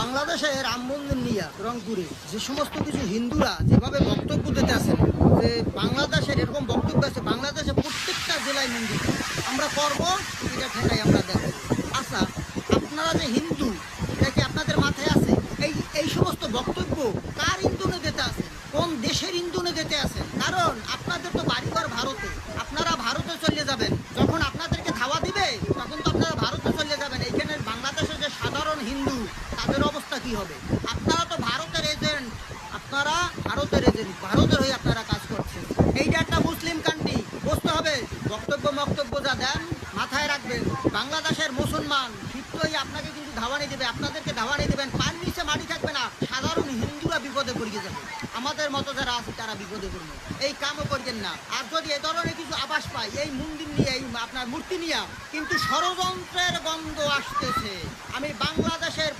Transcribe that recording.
বাংলাদেশে রাম মন্দির নিয়ে রংপুরে যে সমস্ত কিছু হিন্দুরা যেভাবে বক্তব্য দিতে আছেন যে বাংলাদেশের এরকম বক্তব্য আছে, বাংলাদেশে প্রত্যেকটা জেলায় মন্দির আমরা করবো, এটা ঠেকাই আমরা দেখো। আচ্ছা, আপনারা যে হিন্দু, এটা কি আপনাদের মাথায় আছে? এই এই সমস্ত বক্তব্য কার ইন্ধনে দিতে আছেন? কোন দেশের ইন্ধনে দিতে আছেন? কারণ আপনাদের তো বাড়িঘর ভারতে, আপনারা ভারতে চলে যাবেন। যখন আপনাদেরকে ধাওয়া দিবে তখন তো আপনারা ভারতে চলে যাবেন। এইখানে বাংলাদেশের যে সাধারণ হিন্দু, তাদের অবস্থা কি হবে? আপনারা তো ভারতের এজেন্ট, আপনারা ভারতের এজেন্ট, ভারতের হয়ে আপনারা কাজ করছেন। এইটা একটা মুসলিম কান্ট্রি, বুঝতে হবে। বক্তব্য যা দেন মাথায় রাখবেন। বাংলাদেশের মুসলমান ক্ষিপ্তই আপনাকে কিন্তু ধাওয়ানি দেবে, আপনাদেরকে ধাওয়ানি দেবেন, পার নিচে মাটি থাকবে না, সাধারণ হিন্দুরা বিপদে পড়ে যাবে। আমাদের মতো যারা আছে তারা বিপদে পড়বে। এই কামও করবেন না। আর যদি এ ধরনের কিছু আভাস পাই এই মন্দির নিয়ে, এই আপনার মূর্তি নিয়ে, কিন্তু ষড়যন্ত্রের গন্ধ আসতেছে। আমি বাংলাদেশের